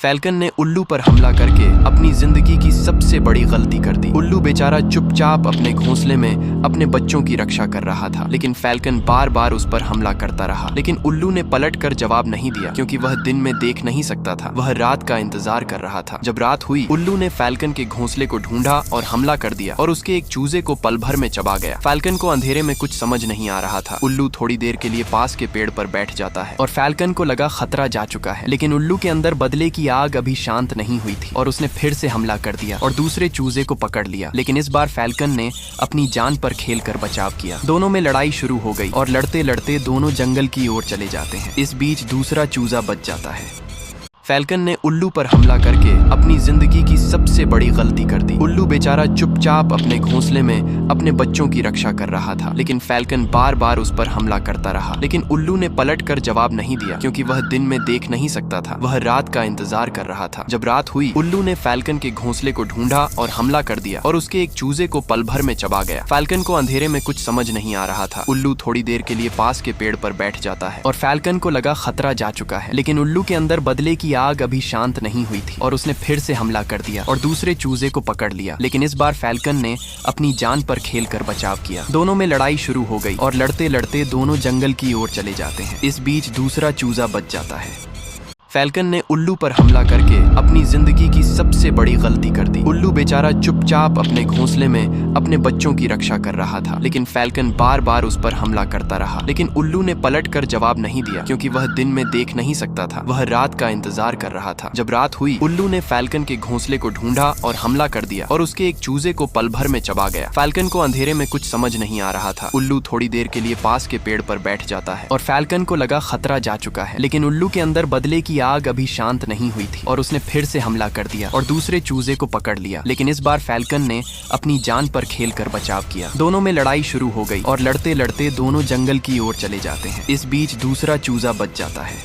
Falcon ने उल्लू पर हमला करके अपनी जिंदगी की सबसे बड़ी गलती कर दी। उल्लू बेचारा चुपचाप अपने घोंसले में अपने बच्चों की रक्षा कर रहा था, लेकिन फैल्कन बार बार उस पर हमला करता रहा। लेकिन उल्लू ने पलटकर जवाब नहीं दिया, क्योंकि वह दिन में देख नहीं सकता था, वह रात का इंतजार कर रहा था। जब रात हुई, उल्लू ने फैल्कन के घोंसले को ढूंढा और हमला कर दिया और उसके एक चूजे को पल भर में चबा गया। फैल्कन को अंधेरे में कुछ समझ नहीं आ रहा था। उल्लू थोड़ी देर के लिए पास के पेड़ पर बैठ जाता है और फैल्कन को लगा खतरा जा चुका है, लेकिन उल्लू के अंदर बदले की आग अभी शांत नहीं हुई थी और उसने फिर से हमला कर दिया और दूसरे चूजे को पकड़ लिया। लेकिन इस बार फैल्कन ने अपनी जान पर खेलकर बचाव किया। दोनों में लड़ाई शुरू हो गई और लड़ते लड़ते दोनों जंगल की ओर चले जाते हैं। इस बीच दूसरा चूजा बच जाता है। फैल्कन ने उल्लू पर हमला करके अपनी जिंदगी की सबसे बड़ी गलती कर दी। उल्लू बेचारा चुपचाप अपने घोंसले में अपने बच्चों की रक्षा कर रहा था, लेकिन फैल्कन बार बार उस पर हमला करता रहा। लेकिन उल्लू ने पलटकर जवाब नहीं दिया, क्योंकि वह दिन में देख नहीं सकता था, वह रात का इंतजार कर रहा था। जब रात हुई, उल्लू ने फैल्कन के घोंसले को ढूंढा और हमला कर दिया और उसके एक चूजे को पल भर में चबा गया। फैल्कन को अंधेरे में कुछ समझ नहीं आ रहा था। उल्लू थोड़ी देर के लिए पास के पेड़ पर बैठ जाता है और फैल्कन को लगा खतरा जा चुका है, लेकिन उल्लू के अंदर बदले की आग अभी शांत नहीं हुई थी और उसने फिर से हमला कर दिया और दूसरे चूजे को पकड़ लिया। लेकिन इस बार फैल्कन ने अपनी जान पर खेलकर बचाव किया। दोनों में लड़ाई शुरू हो गई और लड़ते लड़ते दोनों जंगल की ओर चले जाते हैं। इस बीच दूसरा चूजा बच जाता है। फैल्कन ने उल्लू पर हमला करके अपनी जिंदगी की सबसे बड़ी गलती कर दी। उल्लू बेचारा चुपचाप अपने घोंसले में अपने बच्चों की रक्षा कर रहा था, लेकिन फैल्कन बार बार उस पर हमला करता रहा। लेकिन उल्लू ने पलटकर जवाब नहीं दिया, क्योंकि वह दिन में देख नहीं सकता था, वह रात का इंतजार कर रहा था। जब रात हुई, उल्लू ने फैल्कन के घोंसले को ढूंढा और हमला कर दिया और उसके एक चूजे को पल भर में चबा गया। फैल्कन को अंधेरे में कुछ समझ नहीं आ रहा था। उल्लू थोड़ी देर के लिए पास के पेड़ पर बैठ जाता है और फैल्कन को लगा खतरा जा चुका है, लेकिन उल्लू के अंदर बदले की आग अभी शांत नहीं हुई थी और उसने फिर से हमला कर दिया और दूसरे चूजे को पकड़ लिया। लेकिन इस बार फैल्कन ने अपनी जान पर खेलकर बचाव किया। दोनों में लड़ाई शुरू हो गई और लड़ते लड़ते दोनों जंगल की ओर चले जाते हैं। इस बीच दूसरा चूजा बच जाता है।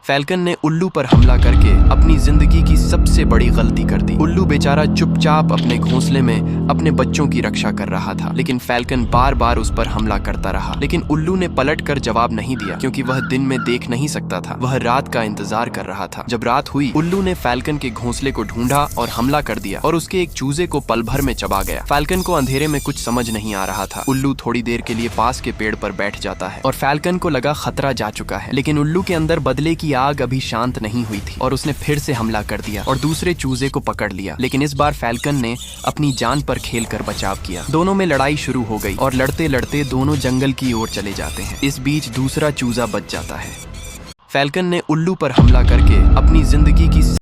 फैल्कन ने उल्लू पर हमला करके अपनी जिंदगी की सबसे बड़ी गलती कर दी। उल्लू बेचारा चुपचाप अपने घोंसले में अपने बच्चों की रक्षा कर रहा था, लेकिन फैल्कन बार बार उस पर हमला करता रहा। लेकिन उल्लू ने पलटकर जवाब नहीं दिया, क्योंकि वह दिन में देख नहीं सकता था, वह रात का इंतजार कर रहा था। जब रात हुई, उल्लू ने फैल्कन के घोंसले को ढूंढा और हमला कर दिया और उसके एक चूजे को पल भर में चबा गया। फैल्कन को अंधेरे में कुछ समझ नहीं आ रहा था। उल्लू थोड़ी देर के लिए पास के पेड़ पर बैठ जाता है और फैल्कन को लगा खतरा जा चुका है, लेकिन उल्लू के अंदर बदले की आग अभी शांत नहीं हुई थी और उसने फिर से हमला कर दिया और दूसरे चूजे को पकड़ लिया। लेकिन इस बार फैल्कन ने अपनी जान पर खेलकर बचाव किया। दोनों में लड़ाई शुरू हो गई और लड़ते लड़ते दोनों जंगल की ओर चले जाते हैं। इस बीच दूसरा चूजा बच जाता है। फैल्कन ने उल्लू पर हमला करके अपनी जिंदगी की